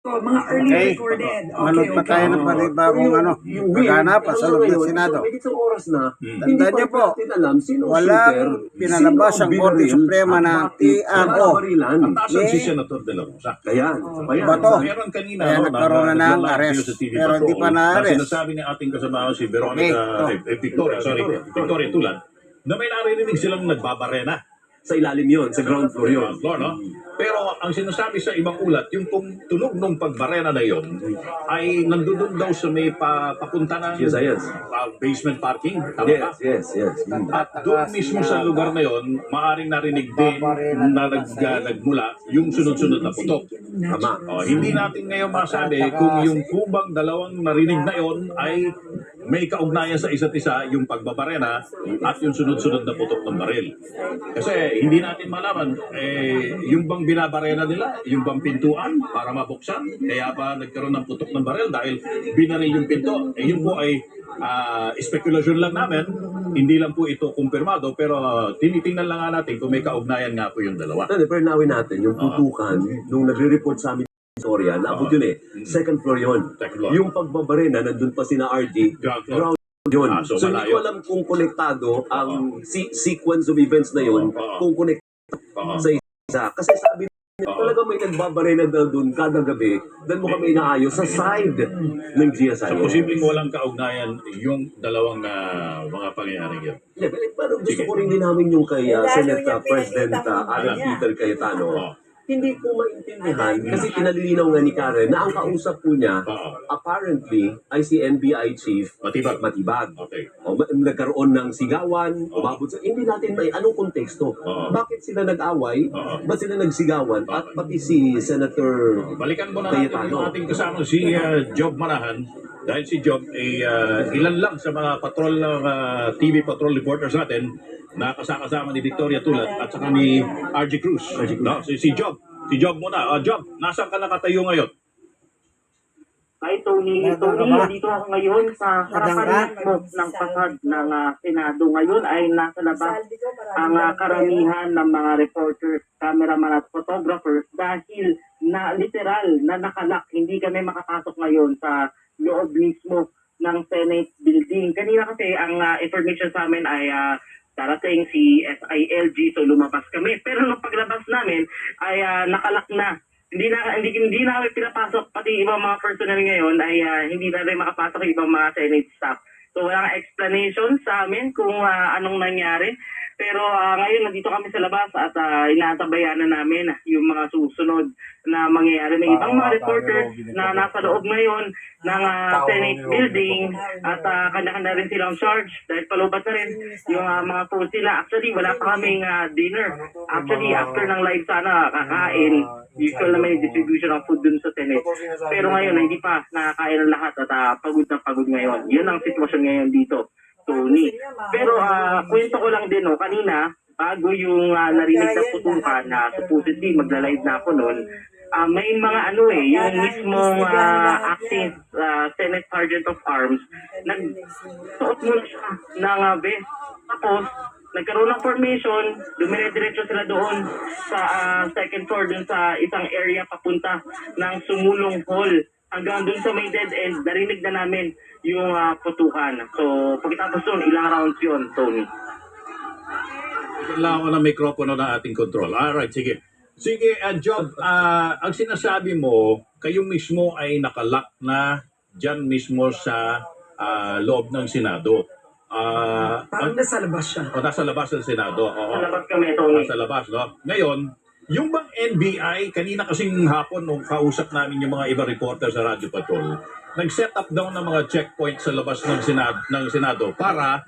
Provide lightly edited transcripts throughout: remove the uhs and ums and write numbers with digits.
Oh, mga early recorded. Manood pa tayo ng panibagong paghanap sa loob ng Senado. May isang oras na, Tandaan niyo po, walang pinalabas ang Korte Suprema na TRO. Ang taas si Senator De La Rosa. Kaya, Bato. Meron kanina, Kaya nagkaroon na ng arrest. Pero hindi pa na-arrest. Sinasabi ni ating kasama si Veronica, Victoria Tulan, na may naririnig silang nagbabarena. sa ilalim yon, sa ground floor yon. No? Pero ang sinasabi sa ibang ulat, yung tunog ng pagbarena na yon ay nandun daw sa may papunta ng Yes. basement parking. Tama ba? Yes. At doon mismo sa lugar na yon, maaring narinig din na nagmula yung sunod-sunod na putok. Tama. Hindi natin ngayon masabi kung yung kubang dalawang narinig na yon ay may kaugnayan sa isa't isa, yung pagbabarena at yung sunod-sunod na putok ng baril. Kasi hindi natin malaman, yung bang binabarena nila, yung bang pintuan para mabuksan, kaya ba nagkaroon ng putok ng baril dahil binaril yung pinto. Yun po ay speculation lang namin, hindi lang po ito kumpirmado, pero tinitingnan lang nga natin kung may kaugnayan nga po yung dalawa. Pero nawin natin, yung putukan, nung nagre-report sa amin Victoria, naabot yun second floor yun. Yung pagbabarena, nandun pa sina RD, ground yun. So hindi ko alam kung konektado ang sequence of events na yun, kung konektado sa isa. Kasi sabi nila, talaga may nagbabarena na doon kada gabi, dahil mo kami inaayos sa side ng GSI. So posibleng walang kaugnayan yung dalawang mga pangyayaring yun. Pero gusto ko rin din namin yung kay Senate President Alan Peter Cayetano. Hindi ko maintindihan kasi pinalilinaw nga ni Karen na ang kausap po niya apparently ay si NBI Chief Matibag. Okay. Nagkaroon ng sigawan, umabot sa... Hindi natin may anong konteksto. Bakit sila nag-away? Ba't sila nagsigawan? At pati si Senator Balikan mo na natin yung ating kasama si Job Manahan. Dahil si Job ay ilan lang sa mga patrol TV patrol reporters natin na kasama ni Victoria Tulan at saka ni RG Cruz. No? Si Job. Si Job muna. Job, nasaan ka nakatayo ngayon? Hi, Tony. Dito ako ngayon sa harapan mismo ng pasad ng Senado. Ngayon ay nasa labas ang karamihan ng mga reporters, cameraman at photographers dahil na literal na nakalak. Hindi kami makapasok ngayon sa loob mismo ng Senate building. Kanina kasi ang information sa amin ay darating si SILG, so lumabas kami. Pero nung paglabas namin ay nakalak na. Hindi namin pinapasok, pati ibang mga personnel ngayon ay hindi na rin makapasok ibang mga Senate staff. So walang explanation sa amin kung anong nangyari. Pero ngayon nandito kami sa labas at inaantabayan na namin yung mga susunod na mangyayari. May ibang mga reporters na nasa loob ngayon ng Senate building at kanya-kanya rin silang charge dahil palubat na rin yung mga crew sila. Actually, wala pa kaming dinner. Actually, after ng live sana kakain, usual na may distribution ng food dun sa Senate. Pero ngayon, hindi pa nakakain ng lahat at pagod na pagod ngayon. Yun ang sitwasyon ngayon dito, Tony. Pero kwento ko lang din, kanina, bago yung narinig na putukan na supposedly magla-live na ako noon, may mga yung mismong acting Senate Sergeant of Arms, nagsuot muna siya ng vest. Tapos, nagkaroon ng formation, dumire-diretso sila doon sa second floor, dun sa isang area papunta ng Sumulong Hall. Hanggang dun sa may dead end, narinig na namin yung putukan. So, pagkatapos doon, ilang rounds yun, Tony. Kailangan ko ng mikropono ng ating control. Alright, sige. Sige, Job, ang sinasabi mo, kayo mismo ay nakalak na dyan mismo sa loob ng Senado. Parang nasa labas siya. Nasa labas ng Senado. Sa labas kami, Tony. Nasa labas, no? Ngayon, yung bang NBI, kanina kasing hapon nung kausap namin yung mga ibang reporter sa Radio Patrol, nag-set up daw ng mga checkpoint sa labas ng Senado para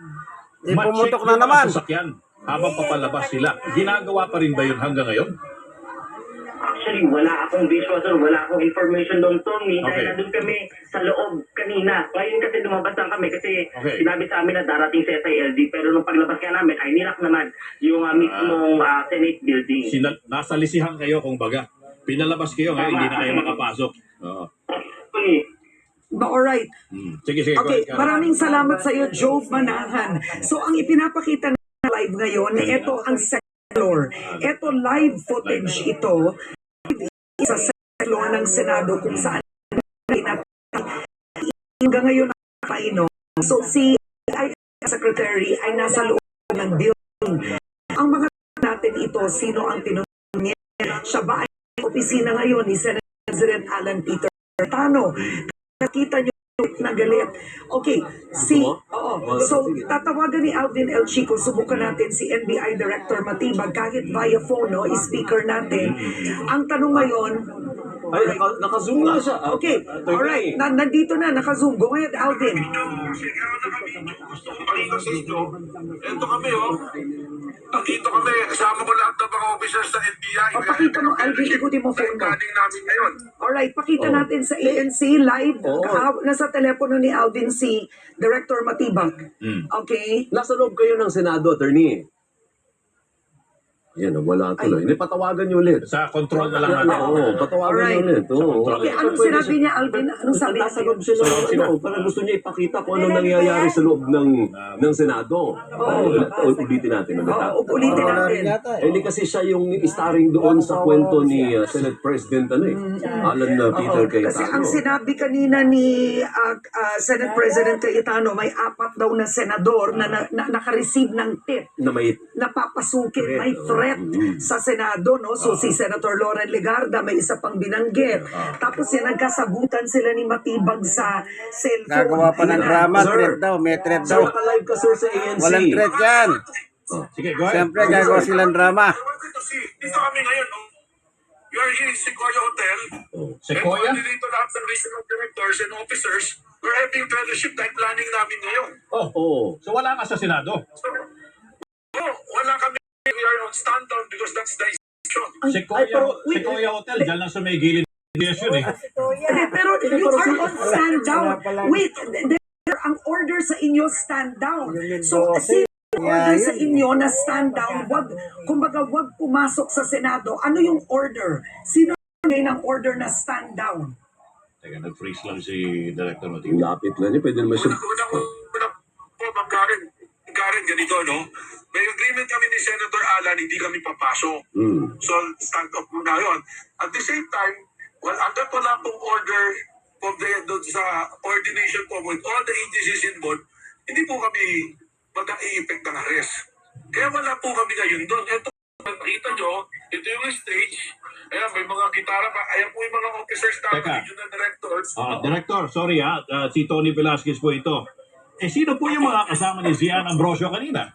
ma-check pumutok yung na naman. mga sasakyan habang papalabas sila. Ginagawa pa rin ba yun hanggang ngayon? Actually, wala akong visual, wala akong information doon, Tony. Okay. Dahil nandun kami sa loob kanina. Ngayon kasi lumabas lang kami kasi Okay. sinabi sa amin na darating si SILD. Pero nung paglabas ka namin, ay nilak naman yung mismong Senate building. Nasa lisihan kayo kung baga. Pinalabas kayo ngayon, hindi na kayo makapasok. Oo. Tony, Alright. Sige. Okay, go ahead. maraming salamat sa iyo, Joe Manahan. So, ang ipinapakita na live ngayon, ito ang second floor. Ito live footage ito sa law ng Senado kung saan hanggang ngayon ang so si Secretary ay nasa loob ng building. Ang mga natin ito, sino ang tinutulungan niya? Siya ba ay opisina ngayon ni Senate President Alan Peter Cayetano? Nakita niyo na galit. Okay, so tatawagan ni Alvin El Chico, subukan natin si NBI Director Matibag kahit via phone, no, speaker natin. Ang tanong ngayon, Ay, naka-zoom nga siya. okay, alright, nandito na, naka-zoom. Go ahead, Alvin. Ito kami, oh. Nandito kami. Kasama ko lahat ng mga officers sa NBI. Pakita mo, Alvin, ikutin mo phone mo. Galing namin ngayon. Alright, pakita natin sa ANC live. Nasa telepono ni Alvin si Director Matibag. Okay? Nasa loob kayo ng Senado, attorney. Yan, wala tuloy. Hindi, patawagan niyo ulit. Sa control na lang natin. Oo, patawagan niyo ulit. Oo. Okay, anong sinabi niya, Alvin? Anong sabi Nasa loob niya? siya ng parang gusto niya ipakita kung anong nangyayari sa loob ng Senado. Ulitin natin ulit. Ulitin natin. Hindi kasi siya yung starring doon sa kwento ni Senate President Alan Peter Kasi ang Cayetano. sinabi kanina ni Senate President Cayetano, may 4 daw na senador na naka-receive ng tip Na may na papasukin, may threat sa Senado, no? So si Senator Loren Legarda may isa pang binanggit. Tapos nagkasagutan sila ni Matibag sa cellphone. Gagawa pa ng drama, Sir. threat daw, may threat Sir, daw. naka-live ka sir sa ANC. Walang threat yan. Sige, go ahead. Siyempre, gagawa silang drama. Dito kami ngayon, oh. We are here in Sequoia Hotel. Sequoia? And dito lahat ng regional directors and officers. We're having fellowship time planning namin ngayon. Oo. So wala ka sa Senado. So, wala kami. We are on stand down because that's the institution. Sequoia Hotel, dyan lang sa may gilid ng yun eh. Pero you are on stand down. Wait, ang order sa inyo stand down. So, sino order sa inyo na stand down? Kumbaga, wag pumasok sa Senado. Ano yung order? Sino may ng order na stand down? Teka, nag-freeze lang si Director Matibag. Lapit na niya. Pwede naman siya. Una po, Ma'am Karen, ganito, no? May agreement kami ni Senator Alan, hindi kami papasok. So, stand up muna yun. At the same time, hanggat wala pong order doon sa coordination po with all the agencies involved, hindi po kami mag-i-effect ng arrest. Kaya wala po kami ngayon doon. Ito, nakita nyo, ito yung stage. Ayan, may mga gitara pa. Ayan po yung mga officers namin, Teka. regional directors. Director, sorry si Tony Velasquez po ito. Sino po yung mga kasama ni Zian Ambrosio kanina?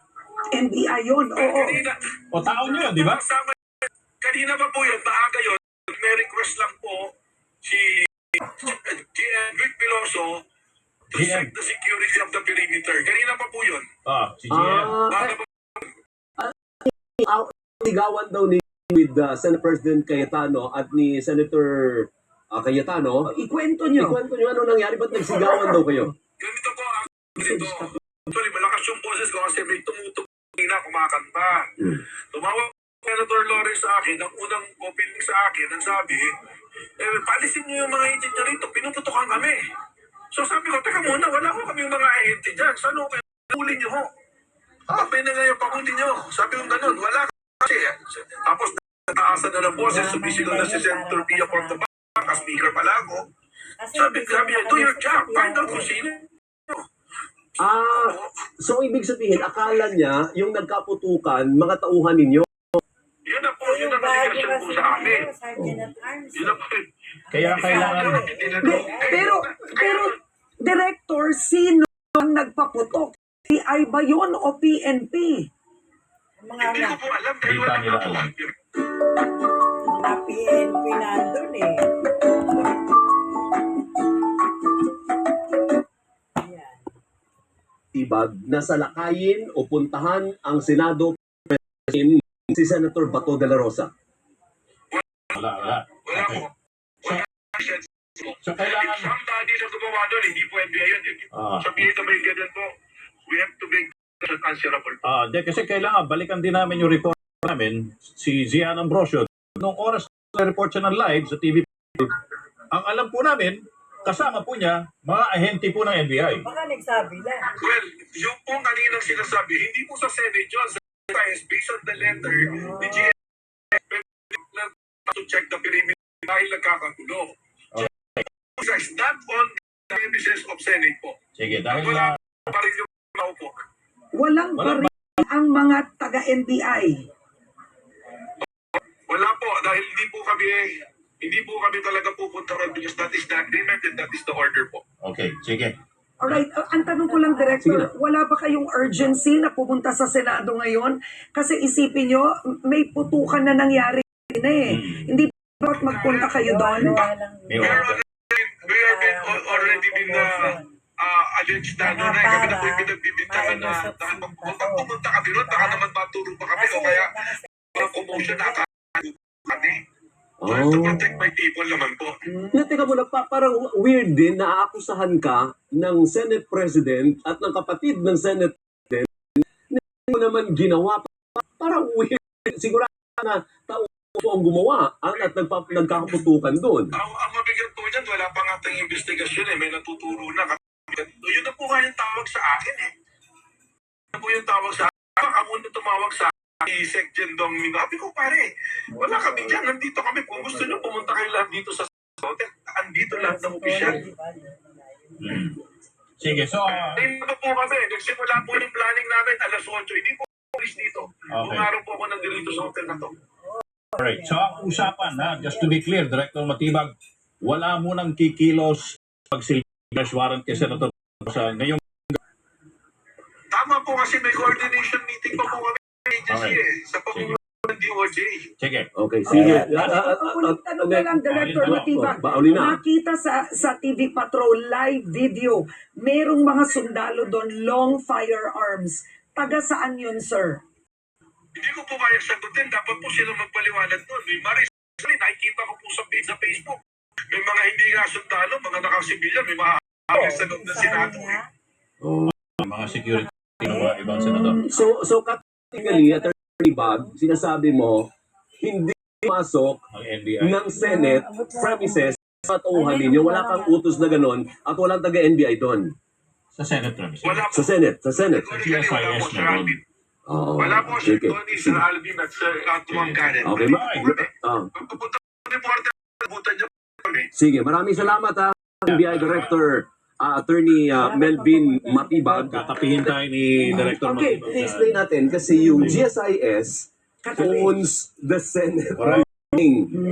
NBI yun, oo. Kanina, O taon nyo yun, di ba? kasama, kanina pa po yun, maaga yun. May request lang po si Vic Piloso to check the security of the perimeter. Kanina pa po yun. Si GM. Ligawan daw ni with Senate President Cayetano at ni Senator Cayetano. Ikwento nyo. Ikwento nyo ano nangyari, ba't nagsigawan daw kayo? Ganito po ang ganito. Actually, malakas yung boses ko kasi may tumutugtog na kumakanta. Tumawag Senator Lawrence sa akin, ang unang opening sa akin, ang sabi, palisin niyo yung mga agent nyo rito, pinuputukan kami. So sabi ko, teka muna, wala ko kami yung mga agent dyan. Saan ho kayo? Pahuli nyo ho. Pwede nga yung pahuli nyo. Sabi ko ganun, wala kasi. Tapos nataasan na ng boses, sumisigaw na si Senator Pia Portobaca, speaker pala ako. Sabi niya, do your job, find out kung sino. So ibig sabihin, akala niya yung nagkaputukan, mga tauhan ninyo. Yun na po, yun ang naligasyon po sa amin. Yun na po. Kaya kailangan... Pero, Director, sino ang nagpaputok? PI ba yun o PNP? Hindi ko po alam. Dahil Hindi wala nila na po. alam. Mga PNP nandun eh. Ibag na salakayin o puntahan ang Senado President si Senator Bato de la Rosa. Wala. Wala po. Wala. So kailangan... If somebody na gumawa doon, hindi po NBI yun. Sabihin na may ganun po. We have to make that answerable. Kasi kailangan balikan din namin yung report namin, si Zian Ambrosio. Noong oras na report siya ng live sa TV, ang alam po namin, kasama po niya, mga ahente po ng NBI. Baka nagsabi lang. Well, yung po kaninang sinasabi, hindi po sa Senate yun. Sa based on the letter, the GM to check the perimeter. dahil nagkakagulo. Guys, not on the premises of Senate po. Sige, dahil Wala pa rin yung naupo. Walang Walang baril ang mga taga-NBI. Wala po, dahil hindi po kami talaga pupunta ron because that is the agreement and that is the order po. okay, sige. Alright, ang tanong ko lang, Director, wala ba kayong urgency na pumunta sa Senado ngayon? Kasi isipin nyo, may putukan na nangyari na eh. Hindi ba magpunta kayo doon? May We order. have been already been alleged na ano na kami na po yung pinagbibintangan na pag pumunta kami ron, baka naman maturo pa kami o kaya mga commotion na kami. So I have to protect my people naman po. Teka muna, parang weird din na aakusahan ka ng Senate President at ng kapatid ng Senate President na hindi mo naman ginawa. Parang weird. Siguro na tao po ang gumawa at nagkakaputukan doon. Ang mabigat po dyan, wala pa nga tayong investigasyon eh. May natuturo na. Yun na po nga yung tawag sa akin eh. Yun na po yung tawag sa akin. Baka muna tumawag sa akin. Sec Jen Dong Mingo. Sabi ko pare, wala kami dyan. Nandito kami. Kung gusto nyo pumunta kayo lahat dito sa hotel. Andito lahat ng opisyal. Sige, so, Hindi pa po kami. Nagsimula po yung planning namin alas 8. Hindi po alis dito. Umaraw po ako nandito sa hotel na to. alright. So, ang usapan, just to be clear, Director Matibag, wala mo nang kikilos pag-silvers warrant kay Senator sa ngayong Tama po kasi may coordination meeting pa po kami sa agency Okay. sa pamumuno ng DOJ. sige. Okay, sige. Ulit tanong na lang, Director Matibag. Bauli na. Nakita sa TV Patrol live video, merong mga sundalo doon, long firearms. Taga saan yun, sir? Hindi ko po kaya sagutin. Dapat po sila magpaliwanag doon. May maris. Nakikita ko po sa Facebook. May mga hindi nga sundalo, mga nakasibilyan, may mga sa loob ng Senado. Mga security ng mga ibang senador. So categorically, Attorney Bob, sinasabi mo, hindi masok Ang NBI. ng Senate premises sa tauhan ninyo. Wala kang utos na ganon at walang taga-NBI doon. Sa Senate premises. Wala po. Sa Senate. Categorically, wala po, Sir Alvin. Oh, Wala po, Sir sige. Tony, Sir Alvin at Sir Tumanggaran. Okay, Pagpupunta ng reporter, butan niyo kami. sige, maraming salamat ha, NBI Director Attorney Melvin Matibag. Katapihin tayo ni Director Okay, Matibag. I-explain natin kasi yung GSIS owns the Senate. Correct.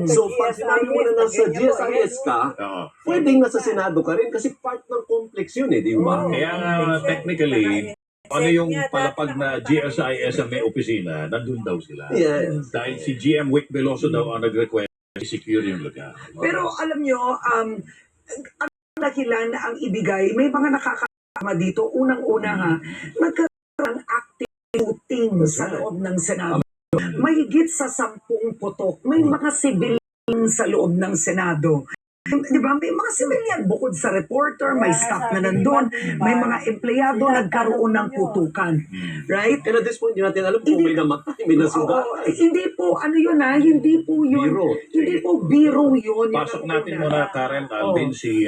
So pag sinabi mo na nasa GSIS ka, Oo. pwedeng nasa Senado ka rin kasi part ng complex yun eh, di ba? Kaya nga, technically, ano yung palapag na GSIS ang may opisina, nandun daw sila. Yes. Dahil si GM Wick Veloso daw ang nag-request i-secure yung lugar. Pero alam nyo, ang dahilan na ang ibigay, may mga nakakasama dito. Unang-una ha, nagkaroon ng active shooting sa loob ng Senado. Mahigit sa 10 putok. May mga civilian sa loob ng Senado. Di ba? May mga civilian bukod sa reporter, may staff na nandun, may mga empleyado nagkaroon ng putukan. Right? And at this point, hindi natin alam kung may namatay, may nasugat. Oo, hindi po, ano yun ha, hindi po yun. Biro. Hindi po biro yun. Yun Pasok ang natin una. muna, Karen, Alvin, si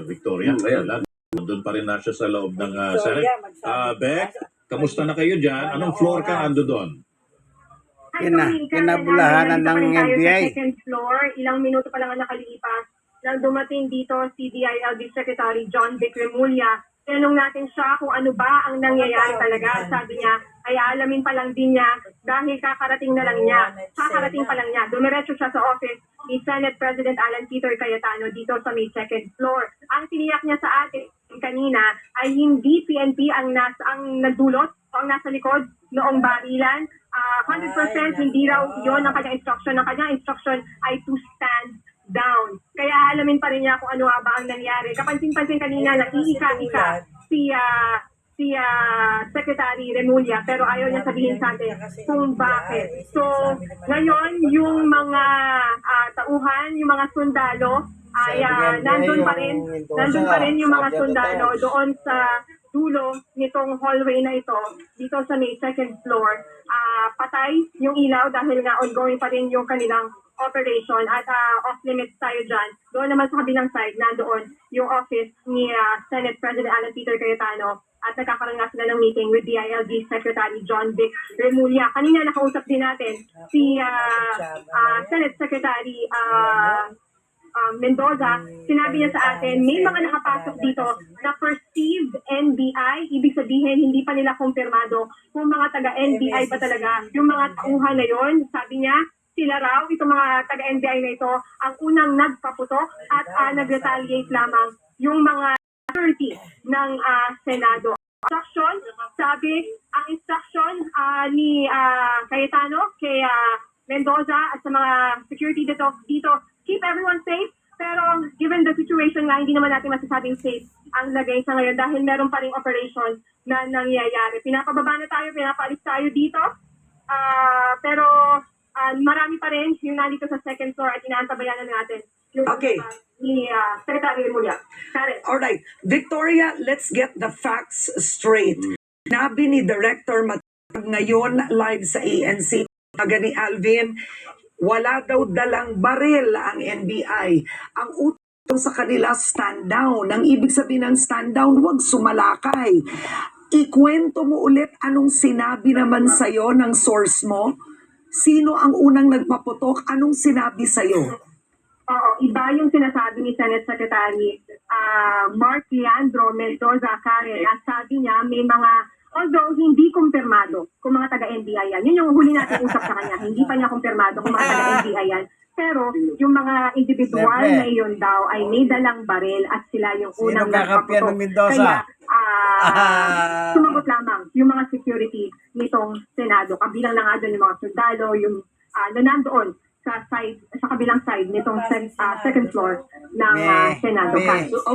Victoria. Ayan. Nandun pa rin na siya sa loob ng Senate. Beck, kamusta na kayo dyan? Anong floor ka ando doon? Kinabulahanan ng NBI. Second floor, ilang minuto pa lang ang nakalipas nang dumating dito si DILG Secretary John Vic Remulla. Tinanong natin siya kung ano ba ang nangyayari talaga. Sabi niya, ay alamin pa lang din niya dahil kakarating na lang niya. Kakarating pa lang niya. Dumiretso siya sa office ni Senate President Alan Peter Cayetano dito sa may second floor. Ang tiniyak niya sa atin kanina ay hindi PNP ang nagdulot o ang nasa likod noong barilan. 100% hindi raw yon ang kanyang instruction. Ang kanyang instruction ay to stand down. Kaya alamin pa rin niya kung ano nga ba ang nangyari. Kapansin-pansin kanina na iika-ika si Secretary Remulla pero ayaw niya sabihin sa atin kung bakit. So, ngayon yung mga tauhan, yung mga sundalo ay nandun pa rin yung mga sundalo doon sa dulo nitong hallway na ito dito sa may second floor. Patay yung ilaw dahil nga ongoing pa rin yung kanilang operation at off-limits tayo dyan. Doon naman sa kabilang side, nandoon yung office ni Senate President Alan Peter Cayetano at nagkakaroon nga sila ng meeting with DILG Secretary John Vic Remulla. Kanina nakausap din natin si Senate Secretary Mendoza, sinabi niya sa atin, may mga nakapasok dito na perceived NBI, ibig sabihin hindi pa nila kumpirmado kung mga taga-NBI pa talaga. Yung mga tauhan na yon, sabi niya, sila raw, itong mga taga-NBI na ito, ang unang nagpaputok at nag-retaliate lamang yung mga security ng Senado. Instruction, sabi, ang instruction ni Cayetano kay Mendoza at sa mga security dito, keep everyone safe, pero given the situation nga, hindi naman natin masasabing safe ang lagay sa ngayon dahil meron pa rin operation na nangyayari. Pinapababa na tayo, pinapaalis tayo dito, pero marami pa rin yung nandito sa second floor at inaantabayan na natin yung Okay. ni Secretary Remulla. Karen. Alright, Victoria, let's get the facts straight. Nabi ni Director Matag ngayon live sa ANC, taga ni Alvin, wala daw dalang baril ang NBI. Ang utang sa kanila, stand down. Ang ibig sabihin ng stand down, huwag sumalakay. Ikwento mo ulit anong sinabi naman sa'yo ng source mo. Sino ang unang nagpaputok? Anong sinabi sa'yo? Oo, iba yung sinasabi ni Senate Secretary Mark Leandro Mendoza Karen. At sabi niya, may mga, although hindi kumpirmado kung mga taga-NBI yan. Yun yung huli natin usap sa kanya. Hindi pa niya kumpirmado kung mga taga-NBI yan. Pero yung mga individual Siyempre. na yun daw ay may dalang baril at sila yung Sino unang kakampiyan ng Mendoza? Kaya sumagot lamang yung mga security nitong Senado. Kabilang na nga doon yung mga sundalo, yung na nandoon sa kabilang side nitong second floor ng Senado.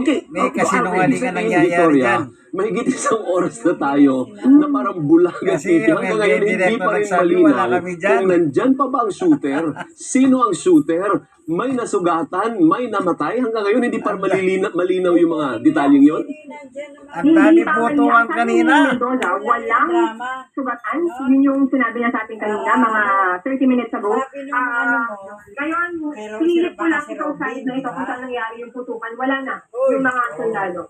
Okay, May okay, kasinungalingan Alvin. nangyayari Victoria, dyan. mahigit isang oras na tayo na parang bulaga Kasi city. yung Hanggang ngayon, hindi direct pa na rin nagsabi, malinaw wala kami dyan. kung nandyan pa ba ang shooter, sino ang shooter, may nasugatan, may namatay. Hanggang ngayon, hindi pa malinaw yung mga detalyeng yon. Ang dami botohan kanina. Mendoza, walang sugatan. Yun yung sinabi niya sa atin kanina, mga 30 minutes ago. Ngayon, sinilip ko lang itong side na ito kung saan nangyari yung putukan. Wala na yung mga sundalo.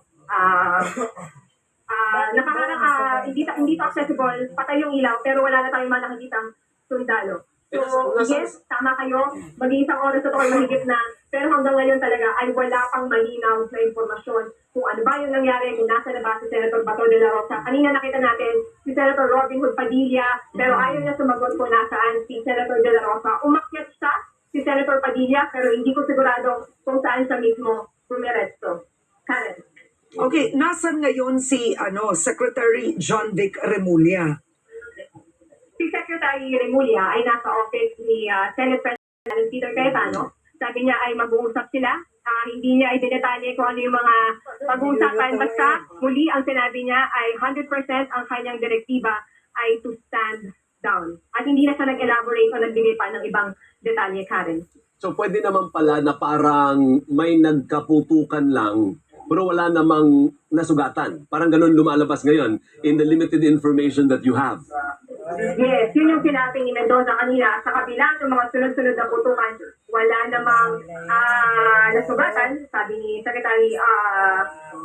Hindi pa accessible, patay yung ilaw, pero wala na tayong mga nakikitang sundalo. So, yes, tama kayo. Mag-iisang oras na ito kayo mahigit na. Pero hanggang ngayon talaga ay wala pang malinaw na impormasyon kung ano ba yung nangyari, kung nasa na ba si Senator Bato de la Rosa. Kanina nakita natin si Senator Robin Hood Padilla, pero ayaw niya sumagot kung nasaan si Senator de la Rosa. Umakyat siya, si Senator Padilla, pero hindi ko sigurado kung saan siya mismo bumiresto. Karen. Okay, nasan ngayon si Secretary John Vic Remulla? Si Secretary Remulla ay nasa office ni Senate President Peter Cayetano. Sabi niya ay mag-uusap sila. Hindi niya ay dinetalye kung ano yung mga pag-uusapan. Basta muli ang sinabi niya ay 100% ang kanyang direktiba ay to stand down. At hindi na siya nag-elaborate o nagbigay pa ng ibang detalye, Karen. So pwede naman pala na parang may nagkaputukan lang pero wala namang nasugatan. Parang ganun lumalabas ngayon in the limited information that you have. Yes, yun yung sinabi ni Mendoza kanina. Sa kabila ng mga sunod-sunod na putukan, wala namang nasugatan. Sabi ni Secretary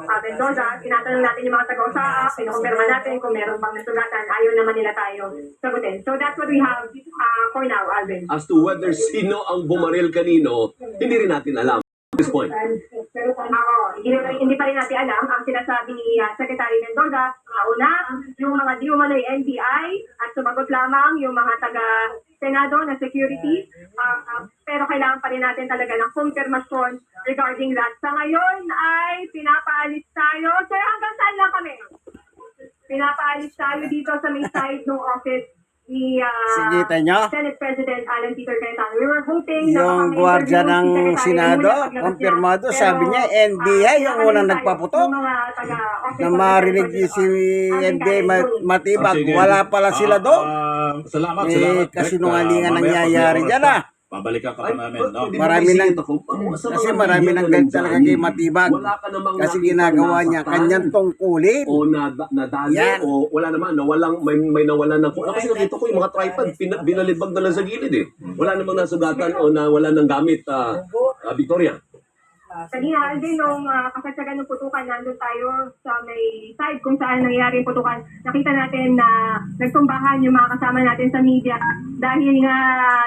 Mendoza, tinatanong natin yung mga taga-usaa, pinukumpirma natin kung meron bang nasugatan. Ayaw naman nila tayo sagutin. So that's what we have for now, Alvin. As to whether sino ang bumaril kanino, hindi rin natin alam at this point. Hindi pa rin natin alam ang sinasabi ni Secretary Mendoza. Una, yung mga di umano'y NBI at sumagot lamang yung mga taga-Senado na security. Pero kailangan pa rin natin talaga ng confirmation regarding that. Sa ngayon ay pinapaalis tayo. Sir, hanggang saan lang kami? Pinapaalis tayo dito sa may side ng office ni Sigita nyo? Senate President Alan Peter Cayetano. We were hoping na Yung gwardiya ng Senado, kumpirmado, sabi niya, NBI yung unang nagpaputok. Na marinig si NBI matibag, wala pala sila doon. Salamat. May kasinungalingan nangyayari dyan Babalikan ka pa namin, no? Marami kasi marami nang ganyan talaga kay matibag. Kasi ginagawa niya, kanyang tungkulin. O nadali Yan. o wala naman, may nawalan ng kasi nakita ko yung mga tripod, binalibag na lang sa gilid eh. Wala namang nasugatan o nawala ng gamit, Victoria. Kanina, din nung kasagsagan ng putukan, nandun tayo sa may side kung saan nangyayari yung putukan. Nakita natin na nagtumbahan yung mga kasama natin sa media dahil nga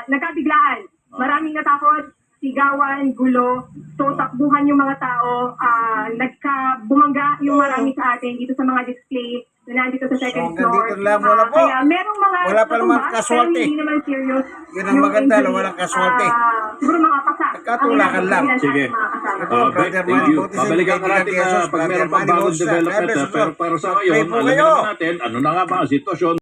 nagkabiglaan. Maraming natakot, sigawan, gulo, So, takbuhan yung mga tao, bumangga yung marami sa atin dito sa mga display na nandito sa second So, floor. ganito lang muna po. Kaya merong mga Wala pa naman natumba, casualty. pero hindi naman serious. Yun ang yung maganda, injury. walang casualty. Siguro mga pasa. Nagkatulakan lang. Sige. Ito, Beck, Brother thank Manny you. Bautista, Babalikan ka kaibigan natin Jesus, pag Brother meron pang Manny bagong Bautista, development. God bless you, Pero para sa Pray ngayon, po alamin kayo. naman natin ano na nga ba ang sitwasyon